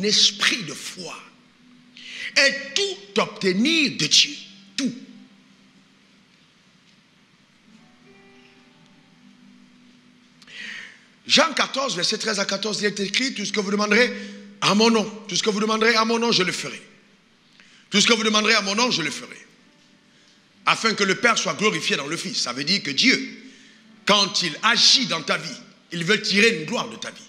esprit de foi et tout obtenir de Dieu. Tout. Jean 14, verset 13 à 14, il est écrit, tout ce que vous demanderez à mon nom, tout ce que vous demanderez à mon nom, je le ferai. Tout ce que vous demanderez à mon nom, je le ferai. Afin que le Père soit glorifié dans le Fils. Ça veut dire que Dieu, quand il agit dans ta vie, il veut tirer une gloire de ta vie.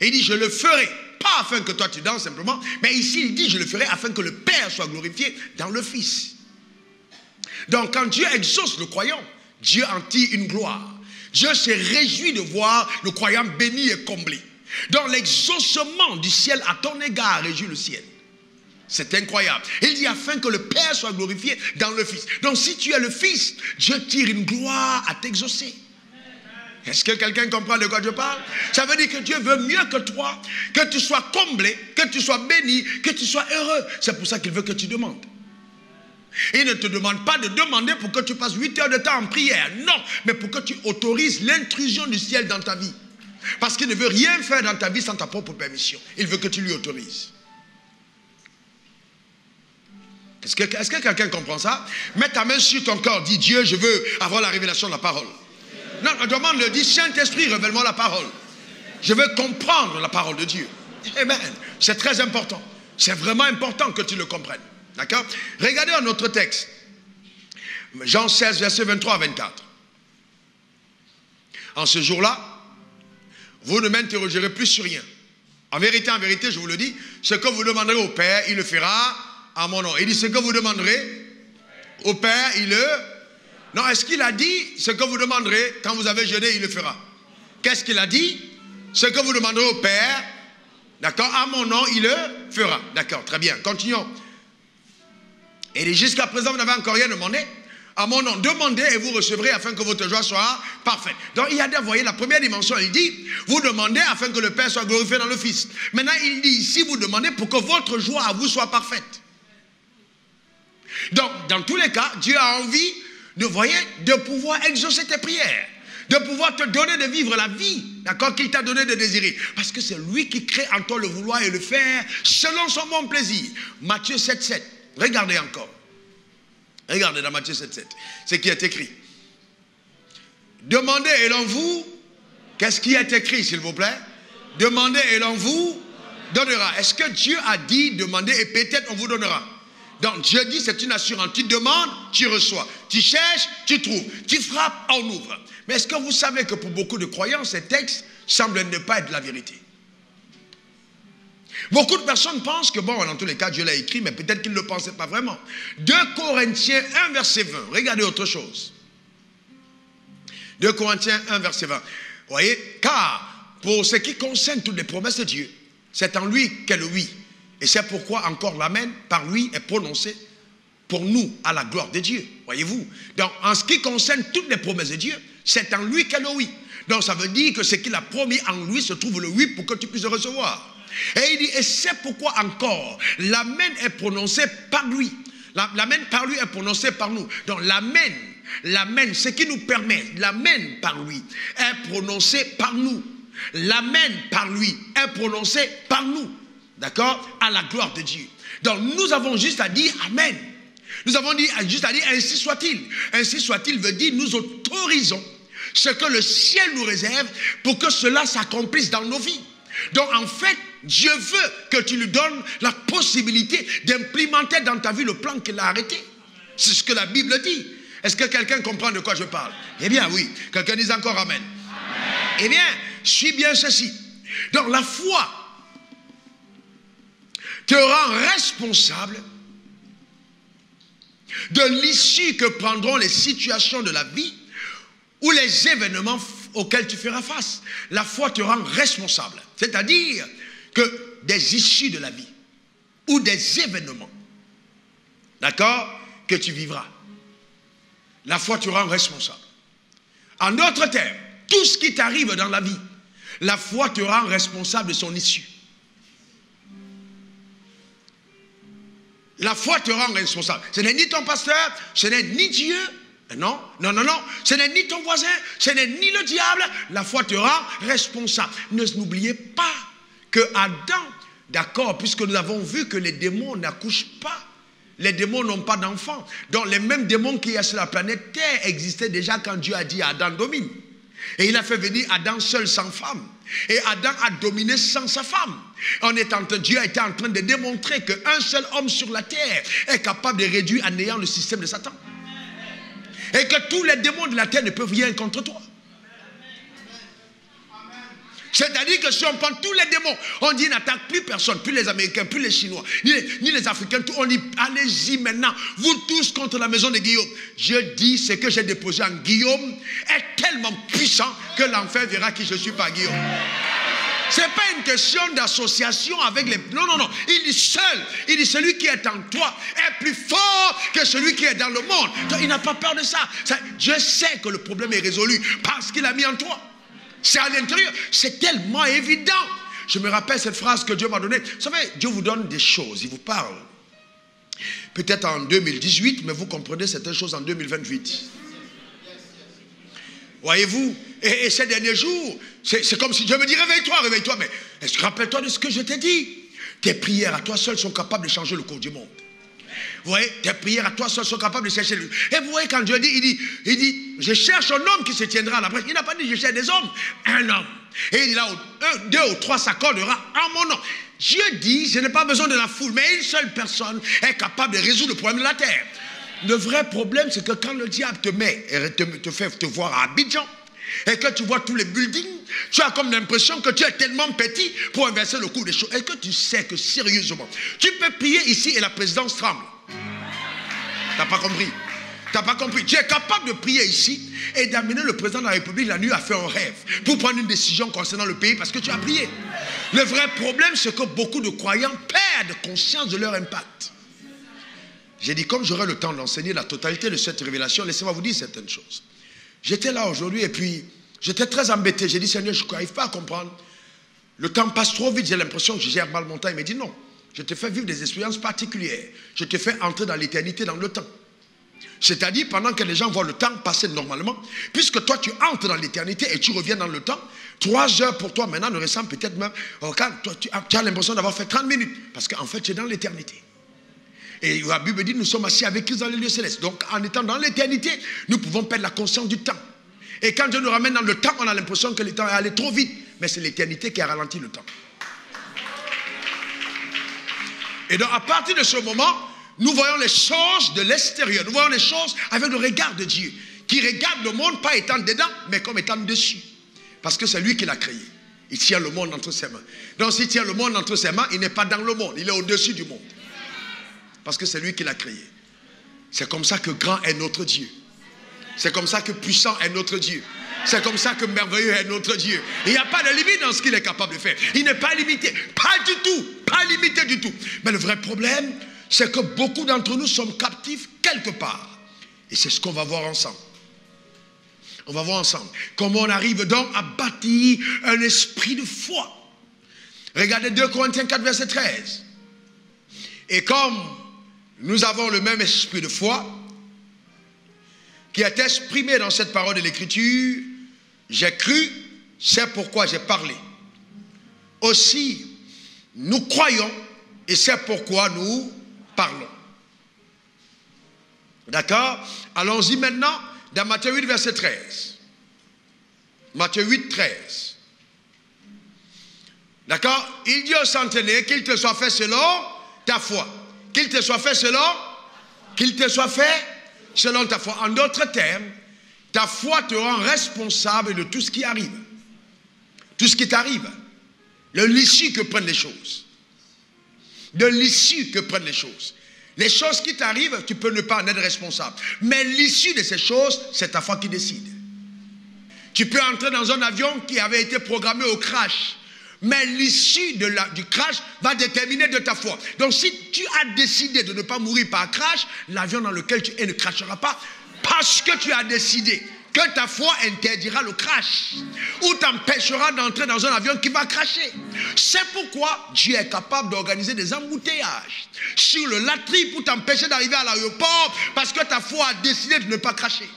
Et il dit, je le ferai, pas afin que toi tu danses simplement, mais ici il dit, je le ferai afin que le Père soit glorifié dans le Fils. Donc quand Dieu exauce le croyant, Dieu en tire une gloire. Dieu se réjouit de voir le croyant béni et comblé. Donc l'exaucement du ciel à ton égard réjouit le ciel. C'est incroyable. Il dit afin que le Père soit glorifié dans le Fils. Donc si tu es le Fils, Dieu tire une gloire à t'exaucer. Est-ce que quelqu'un comprend de quoi je parle? Ça veut dire que Dieu veut mieux que toi, que tu sois comblé, que tu sois béni, que tu sois heureux. C'est pour ça qu'il veut que tu demandes. Il ne te demande pas de demander pour que tu passes 8 heures de temps en prière. Non, mais pour que tu autorises l'intrusion du ciel dans ta vie. Parce qu'il ne veut rien faire dans ta vie sans ta propre permission. Il veut que tu lui autorises. Est-ce que quelqu'un comprend ça? Mets ta main sur ton corps, dis Dieu, je veux avoir la révélation de la parole. Non, demande-le, dis Saint-Esprit, révèle-moi la parole. Je veux comprendre la parole de Dieu. Amen. C'est très important. C'est vraiment important que tu le comprennes. D'accord? Regardez un autre texte. Jean 16, verset 23 à 24. En ce jour-là, vous ne m'interrogerez plus sur rien. En vérité, je vous le dis, ce que vous demanderez au Père, il le fera à mon nom. Il dit, ce que vous demanderez au Père, il le... Non, est-ce qu'il a dit, ce que vous demanderez, quand vous avez jeûné, il le fera? Qu'est-ce qu'il a dit? Ce que vous demanderez au Père, d'accord, à mon nom, il le fera. D'accord, très bien, continuons. Et il dit, jusqu'à présent, vous n'avez encore rien demandé. À mon nom, demandez et vous recevrez afin que votre joie soit parfaite. Donc, il y a, vous voyez, la première dimension, il dit, vous demandez afin que le Père soit glorifié dans le Fils. Maintenant, il dit ici, vous demandez pour que votre joie à vous soit parfaite. Donc, dans tous les cas, Dieu a envie, de pouvoir exaucer tes prières. De pouvoir te donner de vivre la vie, d'accord, qu'il t'a donné de désirer. Parce que c'est lui qui crée en toi le vouloir et le faire selon son bon plaisir. Matthieu 7, 7. Regardez encore. Regardez dans Matthieu 7, 7. Ce qui est écrit. Demandez et l'on vous... Qu'est-ce qui est écrit, s'il vous plaît? Demandez et l'on vous donnera. Est-ce que Dieu a dit demandez et peut-être on vous donnera? Donc Dieu dit c'est une assurance. Tu demandes, tu reçois. Tu cherches, tu trouves. Tu frappes, on ouvre. Mais est-ce que vous savez que pour beaucoup de croyants, ces textes semblent ne pas être la vérité? Beaucoup de personnes pensent que, bon, dans tous les cas, Dieu l'a écrit, mais peut-être qu'ils ne le pensaient pas vraiment. 2 Corinthiens 1, verset 20. Regardez autre chose. 2 Corinthiens 1, verset 20. Vous voyez, car pour ce qui concerne toutes les promesses de Dieu, c'est en lui qu'est le oui. Et c'est pourquoi encore l'amen par lui est prononcé pour nous à la gloire de Dieu. Voyez-vous? Donc, en ce qui concerne toutes les promesses de Dieu, c'est en lui qu'est le oui. Donc, ça veut dire que ce qu'il a promis en lui se trouve le oui pour que tu puisses le recevoir. Et il dit, et c'est pourquoi encore l'amen est prononcé par lui. L'amen par lui est prononcé par nous. Donc, l'amen, ce qui nous permet, l'amen par lui est prononcé par nous. L'amen par lui est prononcé par nous. D'accord? À la gloire de Dieu. Donc nous avons juste à dire Amen. Nous avons juste à dire ainsi soit-il. Ainsi soit-il veut dire nous autorisons ce que le ciel nous réserve pour que cela s'accomplisse dans nos vies. Donc en fait, Dieu veut que tu lui donnes la possibilité d'implémenter dans ta vie le plan qu'il a arrêté. C'est ce que la Bible dit. Est-ce que quelqu'un comprend de quoi je parle? Eh bien oui. Quelqu'un dise encore Amen. Amen. Eh bien, suis bien ceci. Donc la foi te rend responsable de l'issue que prendront les situations de la vie ou les événements auxquels tu feras face. La foi te rend responsable. C'est-à-dire que des issues de la vie ou des événements, d'accord, que tu vivras. La foi te rend responsable. En d'autres termes, tout ce qui t'arrive dans la vie, la foi te rend responsable de son issue. La foi te rend responsable. Ce n'est ni ton pasteur, ce n'est ni Dieu. Non, non, non, non. Ce n'est ni ton voisin, ce n'est ni le diable. La foi te rend responsable. N'oubliez pas que Adam D'accord, puisque nous avons vu que les démons n'accouchent pas. Les démons n'ont pas d'enfants. Donc les mêmes démons qu'il y a sur la planète Terre existaient déjà quand Dieu a dit à Adam domine. Et il a fait venir Adam seul sans femme. Et Adam a dominé sans sa femme. Dieu a été en train de démontrer qu'un seul homme sur la terre est capable de réduire à néant le système de Satan. Et que tous les démons de la terre ne peuvent rien contre toi. C'est-à-dire que si on prend tous les démons, on dit n'attaque plus personne, plus les Américains, plus les Chinois, ni les Africains, tout, on dit allez-y maintenant, vous tous contre la maison de Guillaume. Je dis ce que j'ai déposé en Guillaume est tellement puissant que l'enfer verra qui je suis par Guillaume. Ce n'est pas une question d'association avec les... Non, non, non. Il dit seul. Il dit celui qui est en toi est plus fort que celui qui est dans le monde. Donc, il n'a pas peur de ça. Dieu sait que le problème est résolu parce qu'il a mis en toi. C'est à l'intérieur. C'est tellement évident. Je me rappelle cette phrase que Dieu m'a donnée. Vous savez, Dieu vous donne des choses. Il vous parle. Peut-être en 2018, mais vous comprenez certaines choses en 2028. Voyez-vous, et ces derniers jours, c'est comme si Dieu me dit réveille-toi, réveille-toi. Mais rappelle-toi de ce que je t'ai dit. Tes prières à toi seul sont capables de changer le cours du monde. Vous voyez, tes prières à toi seul sont capables de chercher. Et vous voyez, quand Dieu dit, il dit, je cherche un homme qui se tiendra à la brèche. Il n'a pas dit, je cherche des hommes, un homme. Et il dit là, 2 ou 3 s'accordera en mon nom. Dieu dit, je n'ai pas besoin de la foule, mais une seule personne est capable de résoudre le problème de la terre. Le vrai problème, c'est que quand le diable te met et te fait te voir à Abidjan, et que tu vois tous les buildings, tu as comme l'impression que tu es tellement petit pour inverser le cours des choses. Est-ce que tu sais que sérieusement, tu peux prier ici et la présidence tremble? Tu n'as pas compris? Tu n'as pas compris? Tu es capable de prier ici et d'amener le président de la République la nuit à faire un rêve pour prendre une décision concernant le pays parce que tu as prié. Le vrai problème, c'est que beaucoup de croyants perdent conscience de leur impact. J'ai dit, comme j'aurai le temps d'enseigner la totalité de cette révélation, laissez-moi vous dire certaines choses. J'étais là aujourd'hui et puis j'étais très embêté. J'ai dit, Seigneur, je n'arrive pas à comprendre. Le temps passe trop vite, j'ai l'impression que je gère mal mon temps. Il m'a dit, non, je te fais vivre des expériences particulières. Je te fais entrer dans l'éternité, dans le temps. C'est-à-dire, pendant que les gens voient le temps passer normalement, puisque toi, tu entres dans l'éternité et tu reviens dans le temps, 3 heures pour toi maintenant ne ressemblent peut-être même... Toi, tu as l'impression d'avoir fait 30 minutes, parce qu'en fait, tu es dans l'éternité. Et la Bible dit, nous sommes assis avec Christ dans les lieux célestes. Donc, en étant dans l'éternité, nous pouvons perdre la conscience du temps. Et quand Dieu nous ramène dans le temps, on a l'impression que le temps est allé trop vite. Mais c'est l'éternité qui a ralenti le temps. Et donc, à partir de ce moment, nous voyons les choses de l'extérieur. Nous voyons les choses avec le regard de Dieu, qui regarde le monde pas étant dedans, mais comme étant dessus. Parce que c'est lui qui l'a créé. Il tient le monde entre ses mains. Donc, s'il tient le monde entre ses mains, il n'est pas dans le monde. Il est au-dessus du monde. Parce que c'est lui qui l'a créé. C'est comme ça que grand est notre Dieu. C'est comme ça que puissant est notre Dieu. C'est comme ça que merveilleux est notre Dieu. Il n'y a pas de limite dans ce qu'il est capable de faire. Il n'est pas limité. Pas du tout. Pas limité du tout. Mais le vrai problème, c'est que beaucoup d'entre nous sommes captifs quelque part. Et c'est ce qu'on va voir ensemble. On va voir ensemble. Comment on arrive donc à bâtir un esprit de foi. Regardez 2 Corinthiens 4, verset 13. Et comme nous avons le même esprit de foi qui est exprimé dans cette parole de l'Écriture, j'ai cru, c'est pourquoi j'ai parlé. Aussi, nous croyons et c'est pourquoi nous parlons. D'accord? Allons-y maintenant dans Matthieu 8, verset 13. Matthieu 8, 13. D'accord? Il dit au centenaire qu'il te soit fait selon ta foi. Qu'il te soit fait selon ta foi. En d'autres termes, ta foi te rend responsable de tout ce qui arrive. Tout ce qui t'arrive. De l'issue que prennent les choses. De l'issue que prennent les choses. Les choses qui t'arrivent, tu peux ne pas en être responsable. Mais l'issue de ces choses, c'est ta foi qui décide. Tu peux entrer dans un avion qui avait été programmé au crash. Mais l'issue du crash va déterminer de ta foi. Donc si tu as décidé de ne pas mourir par crash, l'avion dans lequel tu es ne crashera pas parce que tu as décidé que ta foi interdira le crash ou t'empêchera d'entrer dans un avion qui va crasher. C'est pourquoi Dieu est capable d'organiser des embouteillages sur le latrine pour t'empêcher d'arriver à l'aéroport parce que ta foi a décidé de ne pas crasher.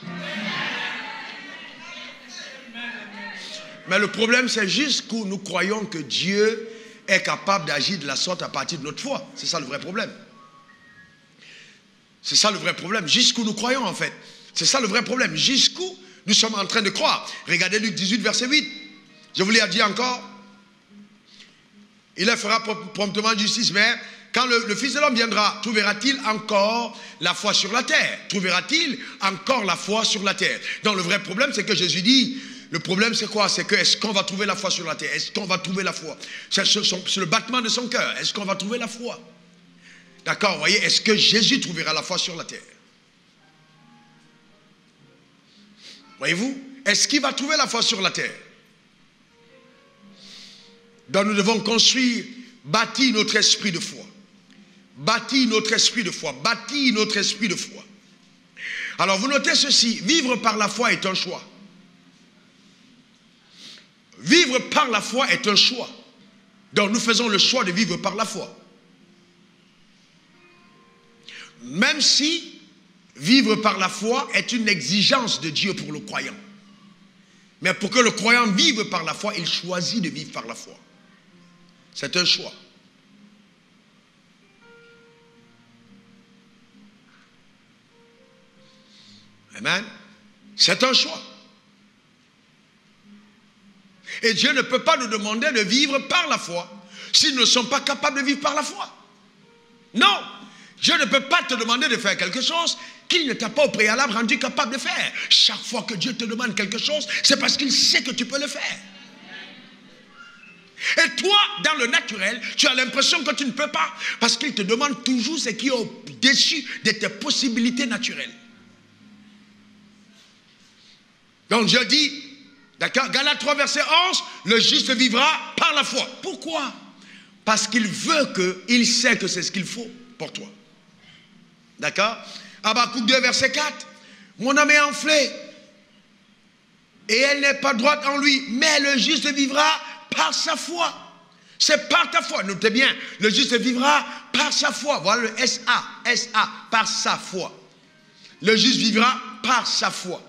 Mais le problème, c'est juste que nous croyons que Dieu est capable d'agir de la sorte à partir de notre foi. C'est ça le vrai problème. C'est ça le vrai problème. Jusqu'où nous croyons en fait. C'est ça le vrai problème. Jusqu'où nous sommes en train de croire. Regardez Luc 18, verset 8. Je vous l'ai dit encore. Il leur fera promptement justice, mais quand le Fils de l'homme viendra, trouvera-t-il encore la foi sur la terre? Trouvera-t-il encore la foi sur la terre? Donc le vrai problème, c'est que Jésus dit, le problème c'est quoi? C'est que est-ce qu'on va trouver la foi sur la terre? Est-ce qu'on va trouver la foi? C'est le battement de son cœur. Est-ce qu'on va trouver la foi? D'accord, vous voyez, est-ce que Jésus trouvera la foi sur la terre? Voyez-vous? Est-ce qu'il va trouver la foi sur la terre? Donc nous devons construire, bâtir notre esprit de foi. Bâtir notre esprit de foi. Bâtir notre esprit de foi. Alors vous notez ceci, vivre par la foi est un choix. Vivre par la foi est un choix. Donc nous faisons le choix de vivre par la foi. Même si vivre par la foi est une exigence de Dieu pour le croyant. Mais pour que le croyant vive par la foi, il choisit de vivre par la foi. C'est un choix. Amen. C'est un choix. Et Dieu ne peut pas nous demander de vivre par la foi s'ils ne sont pas capables de vivre par la foi. Non. Dieu ne peut pas te demander de faire quelque chose qu'il ne t'a pas au préalable rendu capable de faire. Chaque fois que Dieu te demande quelque chose, c'est parce qu'il sait que tu peux le faire. Et toi, dans le naturel, tu as l'impression que tu ne peux pas. Parce qu'il te demande toujours ce qui est au-dessus de tes possibilités naturelles. Donc Dieu dit, d'accord, Galates 3, verset 11, le juste vivra par la foi. pourquoi? Parce qu'il veut que, il sait que c'est ce qu'il faut pour toi. D'accord? Habakkuk 2, verset 4. Mon âme est enflée et elle n'est pas droite en lui, mais le juste vivra par sa foi. C'est par ta foi. Notez bien, le juste vivra par sa foi. Voilà le S-A, par sa foi. Le juste vivra par sa foi.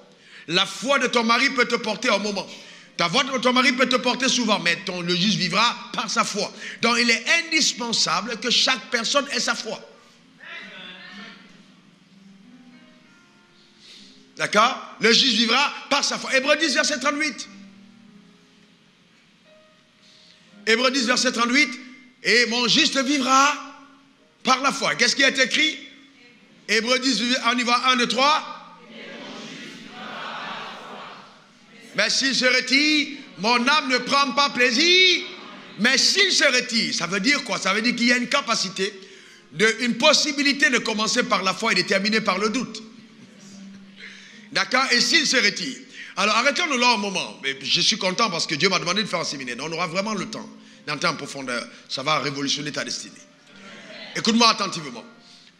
La foi de ton mari peut te porter au moment. Ta voix de ton mari peut te porter souvent, mais le juste vivra par sa foi. Donc il est indispensable que chaque personne ait sa foi. D'accord? Le juste vivra par sa foi. Hébreux 10, verset 38. Hébreux 10, verset 38. Et mon juste vivra par la foi. Qu'est-ce qui est écrit? Hébreux 10, on y va, 1, 2, 3. Mais s'il se retire, mon âme ne prend pas plaisir. Mais s'il se retire, ça veut dire quoi? Ça veut dire qu'il y a une capacité, une possibilité de commencer par la foi et de terminer par le doute. D'accord? Et s'il se retire. Alors arrêtons-nous là un moment. Mais je suis content parce que Dieu m'a demandé de faire un séminaire. Donc on aura vraiment le temps d'entrer en profondeur. Ça va révolutionner ta destinée. Écoute-moi attentivement.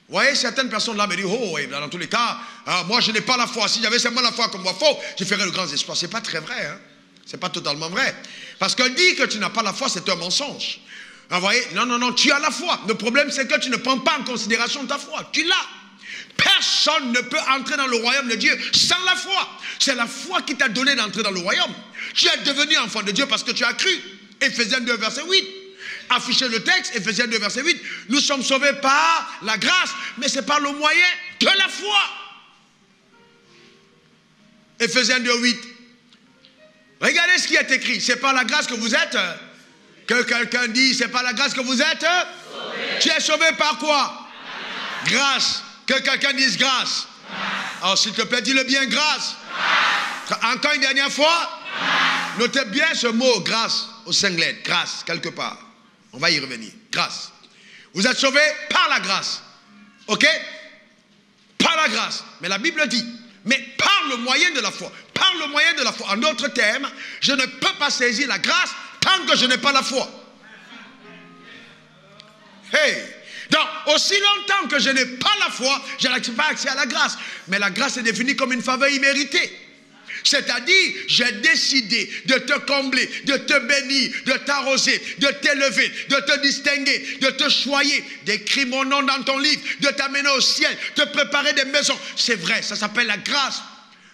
Vous voyez, certaines personnes là me disent, oh, dans tous les cas, moi je n'ai pas la foi. Si j'avais seulement la foi comme moi, je ferais de grands espoirs. Ce n'est pas très vrai. Hein? Ce n'est pas totalement vrai. Parce que dire que tu n'as pas la foi, c'est un mensonge. Vous voyez, non, tu as la foi. Le problème, c'est que tu ne prends pas en considération ta foi. Tu l'as. Personne ne peut entrer dans le royaume de Dieu sans la foi. C'est la foi qui t'a donné d'entrer dans le royaume. Tu es devenu enfant de Dieu parce que tu as cru. Éphésiens 2, verset 8. Affichez le texte, Éphésiens 2, verset 8. Nous sommes sauvés par la grâce, mais c'est par le moyen de la foi. Éphésiens 2, 8. Regardez ce qui est écrit. C'est par la grâce que vous êtes. Que quelqu'un dit, c'est par la grâce que vous êtes. Sauvé. Tu es sauvé par quoi? Grâce. Que quelqu'un dise grâce. Alors s'il te plaît, dis-le bien, grâce. Encore une dernière fois. Notez bien ce mot grâce au singulier. Grâce, quelque part. On va y revenir. Grâce. Vous êtes sauvés par la grâce. Ok? Par la grâce. Mais la Bible dit, mais par le moyen de la foi. Par le moyen de la foi. En d'autres termes, je ne peux pas saisir la grâce tant que je n'ai pas la foi. Hey! Donc, aussi longtemps que je n'ai pas la foi, je n'ai pas accès à la grâce. Mais la grâce est définie comme une faveur imméritée. C'est-à-dire, j'ai décidé de te combler, de te bénir, de t'arroser, de t'élever, de te distinguer, de te choyer, d'écrire mon nom dans ton livre, de t'amener au ciel, de préparer des maisons. C'est vrai, ça s'appelle la grâce.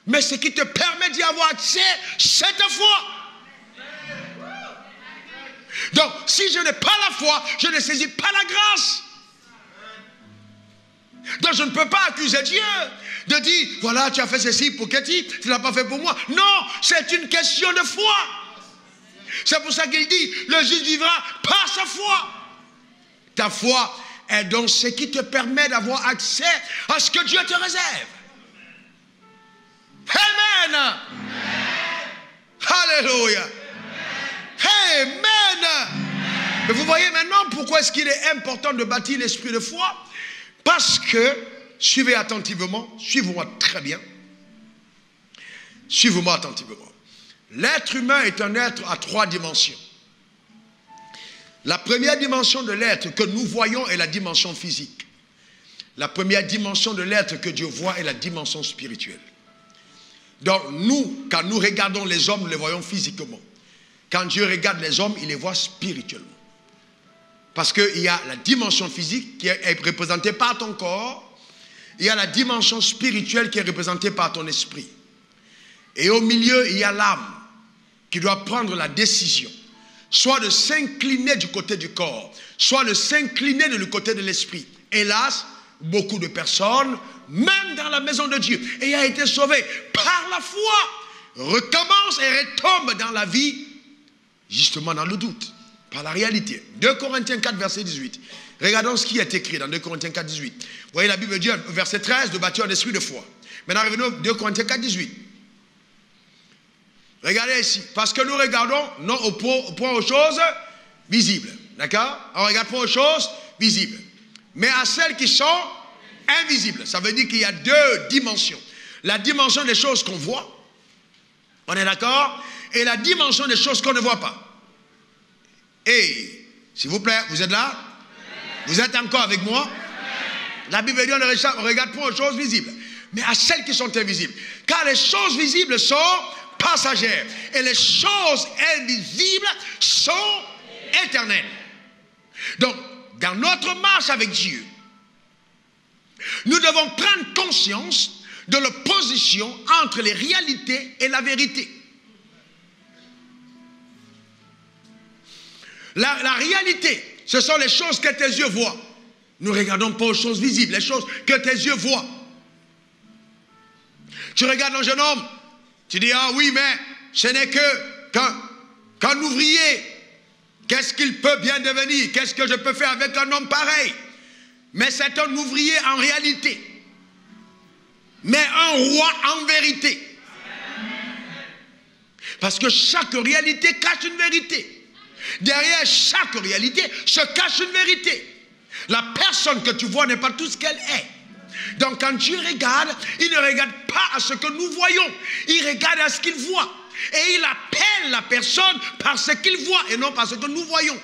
Mais ce qui te permet d'y avoir accès, c'est ta foi. Donc, si je n'ai pas la foi, je ne saisis pas la grâce. Donc, je ne peux pas accuser Dieu de dire, voilà, tu as fait ceci pour Katie, tu ne l'as pas fait pour moi. Non, c'est une question de foi. C'est pour ça qu'il dit, le juste vivra par sa foi. Ta foi est donc ce qui te permet d'avoir accès à ce que Dieu te réserve. Amen. Amen. Alléluia. Amen. Mais vous voyez maintenant pourquoi est-ce qu'il est important de bâtir l'esprit de foi? Parce que, suivez attentivement, suivez-moi très bien. Suivez-moi attentivement. L'être humain est un être à 3 dimensions. La première dimension de l'être que nous voyons est la dimension physique. La première dimension de l'être que Dieu voit est la dimension spirituelle. Donc nous, quand nous regardons les hommes, nous les voyons physiquement. Quand Dieu regarde les hommes, il les voit spirituellement. Parce qu'il y a la dimension physique qui est représentée par ton corps. Il y a la dimension spirituelle qui est représentée par ton esprit. Et au milieu, il y a l'âme qui doit prendre la décision. Soit de s'incliner du côté du corps, soit de s'incliner du côté de l'esprit. Hélas, beaucoup de personnes, même dans la maison de Dieu, ayant été sauvées par la foi, recommencent et retombent dans la vie, justement dans le doute, par la réalité. 2 Corinthiens 4, verset 18. Regardons ce qui est écrit dans 2 Corinthiens 4, 18. Vous voyez, la Bible dit, verset 13, de bâtir un esprit de foi. Maintenant, revenons à 2 Corinthiens 4, 18. Regardez ici, parce que nous regardons non au point aux choses visibles, d'accord? On regarde pas aux choses visibles, mais à celles qui sont invisibles. Ça veut dire qu'il y a 2 dimensions. La dimension des choses qu'on voit, on est d'accord? Et la dimension des choses qu'on ne voit pas. Et, s'il vous plaît, vous êtes là? Vous êtes encore avec moi? La Bible dit on ne regarde pas aux choses visibles, mais à celles qui sont invisibles. Car les choses visibles sont passagères et les choses invisibles sont éternelles. Donc, dans notre marche avec Dieu, nous devons prendre conscience de l'opposition entre les réalités et la vérité. La réalité, ce sont les choses que tes yeux voient. Nous ne regardons pas aux choses visibles, les choses que tes yeux voient. Tu regardes un jeune homme, tu dis, ah oui, mais ce n'est qu'un ouvrier. Qu'est-ce qu'il peut bien devenir? Qu'est-ce que je peux faire avec un homme pareil? Mais c'est un ouvrier en réalité. Mais un roi en vérité. Parce que chaque réalité cache une vérité. Derrière chaque réalité se cache une vérité. La personne que tu vois n'est pas tout ce qu'elle est. Donc quand Dieu regarde, il ne regarde pas à ce que nous voyons. Il regarde à ce qu'il voit. Et il appelle la personne par ce qu'il voit et non par ce que nous voyons.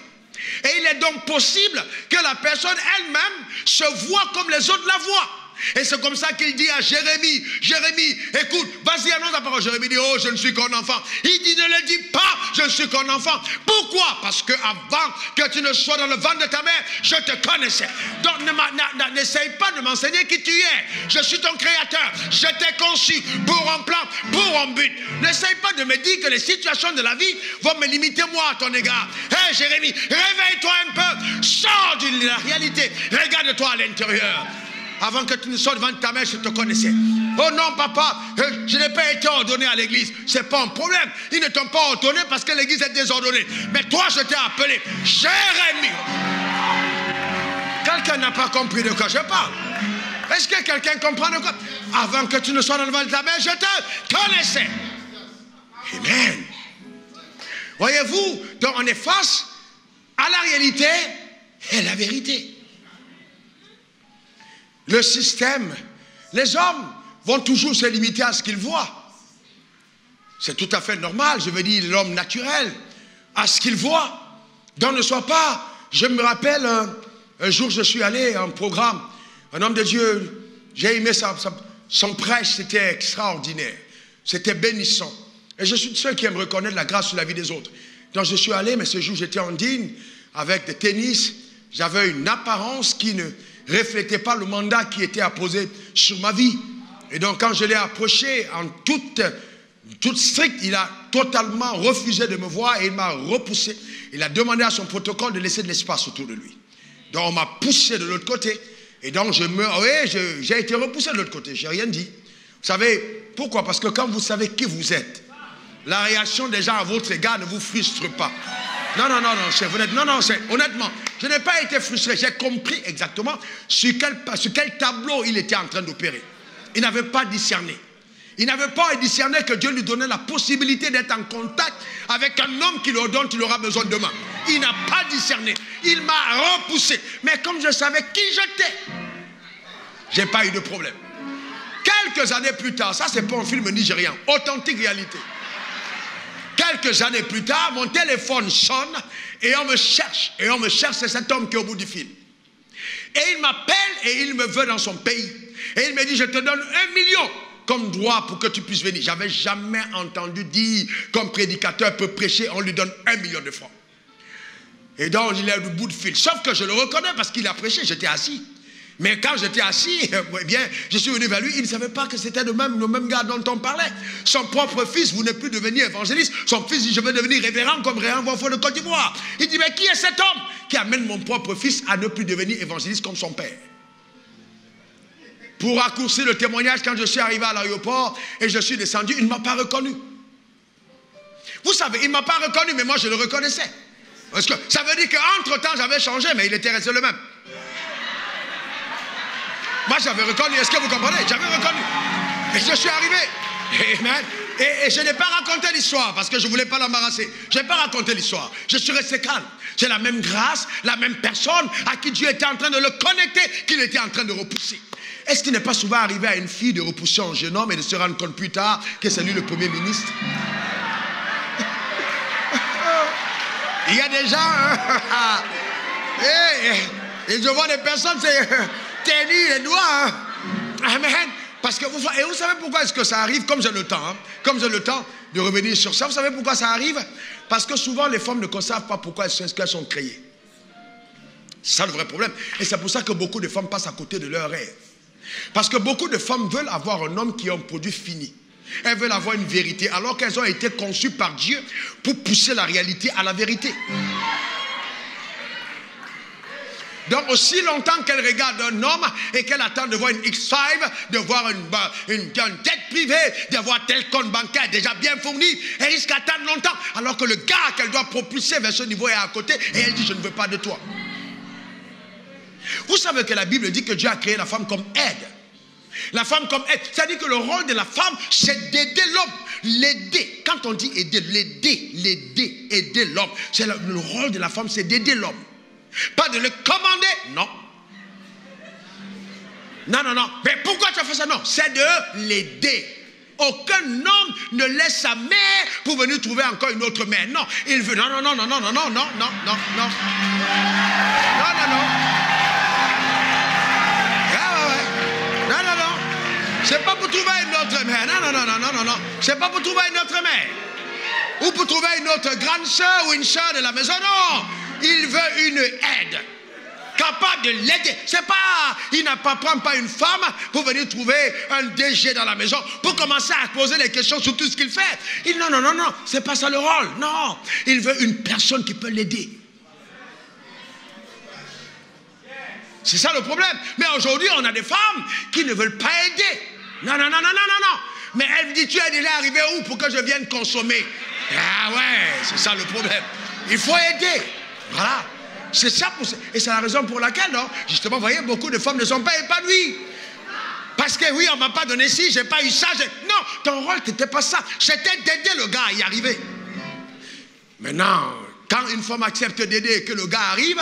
Et il est donc possible que la personne elle-même se voit comme les autres la voient. Et c'est comme ça qu'il dit à Jérémie, Jérémie, écoute, vas-y, annonce la parole. Jérémie dit, oh, je ne suis qu'un enfant. Il dit, ne le dis pas, je ne suis qu'un enfant. Pourquoi? Parce qu'avant que tu ne sois dans le ventre de ta mère, je te connaissais. Donc, n'essaye pas de m'enseigner qui tu es. Je suis ton créateur. Je t'ai conçu pour un plan, pour un but. N'essaye pas de me dire que les situations de la vie vont me limiter, moi, à ton égard. Hé, Jérémie, réveille-toi un peu. Sors de la réalité. Regarde-toi à l'intérieur. Avant que tu ne sois devant ta mère, je te connaissais. Oh non, papa, je n'ai pas été ordonné à l'église. Ce n'est pas un problème. Ils ne t'ont pas ordonné parce que l'église est désordonnée. Mais toi, je t'ai appelé Jérémie. Quelqu'un n'a pas compris de quoi je parle. Est-ce que quelqu'un comprend de quoi? Avant que tu ne sois devant ta mère, je te connaissais. Amen. Voyez-vous, donc on est face à la réalité et la vérité. Le système, les hommes vont toujours se limiter à ce qu'ils voient. C'est tout à fait normal, je veux dire l'homme naturel, à ce qu'il voit. Donc ne sois pas, je me rappelle un jour je suis allé à un programme, un homme de Dieu, j'ai aimé son prêche, c'était extraordinaire, c'était bénissant. Et je suis de ceux qui aiment reconnaître la grâce sur la vie des autres. Donc je suis allé, mais ce jour j'étais en digne, avec des tennis, j'avais une apparence qui ne reflétait pas le mandat qui était apposé sur ma vie. Et donc quand je l'ai approché en toute Tout strict, il a totalement refusé de me voir et il m'a repoussé. Il a demandé à son protocole de laisser de l'espace autour de lui. Donc on m'a poussé de l'autre côté. Et donc j'ai été repoussé de l'autre côté, je n'ai rien dit. Vous savez pourquoi? Parce que quand vous savez qui vous êtes, la réaction des gens à votre égard ne vous frustre pas. Non, chef, honnêtement, je n'ai pas été frustré. J'ai compris exactement sur quel tableau il était en train d'opérer. Il n'avait pas discerné. Il n'avait pas discerné que Dieu lui donnait la possibilité d'être en contact avec un homme dont il aura besoin demain. Il n'a pas discerné. Il m'a repoussé. Mais comme je savais qui j'étais, je n'ai pas eu de problème. Quelques années plus tard, ça c'est pas un film nigérien, authentique réalité. Quelques années plus tard, mon téléphone sonne et on me cherche. Et on me cherche, c'est cet homme qui est au bout du fil. Et il m'appelle et il me veut dans son pays. Et il me dit, je te donne 1 million comme droit pour que tu puisses venir. J'avais jamais entendu dire qu'un prédicateur peut prêcher, on lui donne 1 million de francs. Et donc il est au bout du fil. Sauf que je le reconnais parce qu'il a prêché, j'étais assis. Mais quand j'étais assis, eh bien, je suis venu vers lui, il ne savait pas que c'était le même gars dont on parlait. Son propre fils voulait plus devenir évangéliste. Son fils dit, je veux devenir révérend comme Réan Wafo de Côte d'Ivoire. Il dit, mais qui est cet homme qui amène mon propre fils à ne plus devenir évangéliste comme son père? Pour raccourcir le témoignage, quand je suis arrivé à l'aéroport et je suis descendu, il ne m'a pas reconnu. Vous savez, il ne m'a pas reconnu, mais moi je le reconnaissais. Parce que ça veut dire qu'entre-temps, j'avais changé, mais il était resté le même. Moi, j'avais reconnu. Est-ce que vous comprenez? J'avais reconnu. Et je suis arrivé. Amen. Et je n'ai pas raconté l'histoire parce que je ne voulais pas l'embarrasser. Je n'ai pas raconté l'histoire. Je suis resté calme. C'est la même grâce, la même personne à qui Dieu était en train de le connecter qu'il était en train de repousser. Est-ce qu'il n'est pas souvent arrivé à une fille de repousser un jeune homme et de se rendre compte plus tard que c'est lui le premier ministre? Il y a des gens, hein? Et je vois des personnes, c'est tenir les doigts. Hein? Amen. Parce que vous savez pourquoi est-ce que ça arrive? Comme j'ai le temps, hein? Comme j'ai le temps de revenir sur ça, vous savez pourquoi ça arrive? Parce que souvent les femmes ne savent pas pourquoi est-ce qu'elles sont créées. C'est ça le vrai problème. Et c'est pour ça que beaucoup de femmes passent à côté de leurs rêves. Parce que beaucoup de femmes veulent avoir un homme qui est un produit fini. Elles veulent avoir une vérité alors qu'elles ont été conçues par Dieu pour pousser la réalité à la vérité. Donc aussi longtemps qu'elle regarde un homme et qu'elle attend de voir une X5, de voir une tête privée, de voir tel compte bancaire déjà bien fourni, elle risque d'attendre longtemps alors que le gars qu'elle doit propulser vers ce niveau est à côté et elle dit je ne veux pas de toi. Vous savez que la Bible dit que Dieu a créé la femme comme aide. La femme comme aide. C'est-à-dire que le rôle de la femme, c'est d'aider l'homme. L'aider. Quand on dit aider, aider l'homme. C'est le rôle de la femme, c'est d'aider l'homme. Pas de le commander, non. Non. Mais pourquoi tu as fait ça? Non, c'est de l'aider. Aucun homme ne laisse sa mère pour venir trouver encore une autre mère. Non, il veut. Non. C'est pas pour trouver une autre mère. Non. C'est pas pour trouver une autre mère. Ou pour trouver une autre grande soeur ou une soeur de la maison. Non. Il veut une aide. Capable de l'aider. C'est pas. Il ne prend pas une femme pour venir trouver un DG dans la maison. Pour commencer à poser les questions sur tout ce qu'il fait. Non. C'est pas ça le rôle. Non. Il veut une personne qui peut l'aider. C'est ça le problème. Mais aujourd'hui, on a des femmes qui ne veulent pas aider. Non. Mais elle me dit, tu es déjà arrivé où pour que je vienne consommer? Ah ouais, c'est ça le problème. Il faut aider. Voilà. C'est ça. Et c'est la raison pour laquelle, non, justement, vous voyez, beaucoup de femmes ne sont pas épanouies. Parce que oui, on ne m'a pas donné ci, j'ai pas eu ça. Non, ton rôle n'était pas ça. C'était d'aider le gars à y arriver. Maintenant, quand une femme accepte d'aider et que le gars arrive,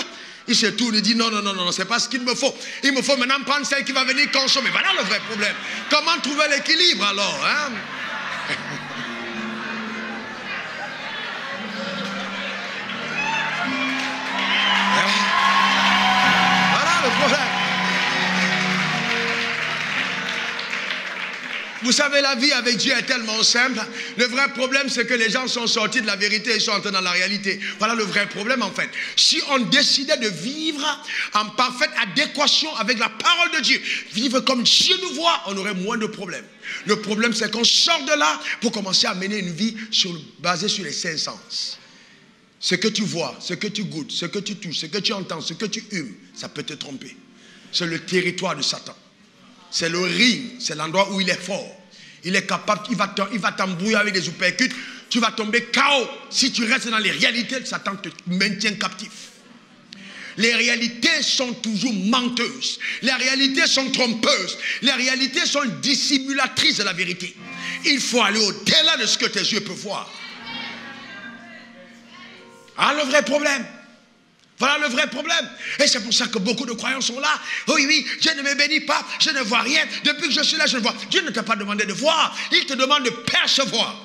il se tourne et dit non, c'est pas ce qu'il me faut. Il me faut maintenant prendre celle qui va venir consommer. Voilà le vrai problème. Comment trouver l'équilibre alors, hein? Voilà le problème. Vous savez, la vie avec Dieu est tellement simple. Le vrai problème, c'est que les gens sont sortis de la vérité et sont entrés dans la réalité. Voilà le vrai problème, en fait. Si on décidait de vivre en parfaite adéquation avec la parole de Dieu, vivre comme Dieu nous voit, on aurait moins de problèmes. Le problème, c'est qu'on sort de là pour commencer à mener une vie basée sur les 5 sens. Ce que tu vois, ce que tu goûtes, ce que tu touches, ce que tu entends, ce que tu humes, ça peut te tromper. C'est le territoire de Satan. C'est le ring, c'est l'endroit où il est fort. Il est capable, il va t'embrouiller avec des uppercuts. Tu vas tomber KO. Si tu restes dans les réalités, Satan te maintient captif. Les réalités sont toujours menteuses. Les réalités sont trompeuses. Les réalités sont dissimulatrices de la vérité. Il faut aller au-delà de ce que tes yeux peuvent voir. Ah, le vrai problème. Voilà le vrai problème. Et c'est pour ça que beaucoup de croyants sont là. Oui, oui, Dieu ne me bénit pas, je ne vois rien. Depuis que je suis là, je ne vois. Dieu ne t'a pas demandé de voir, il te demande de percevoir.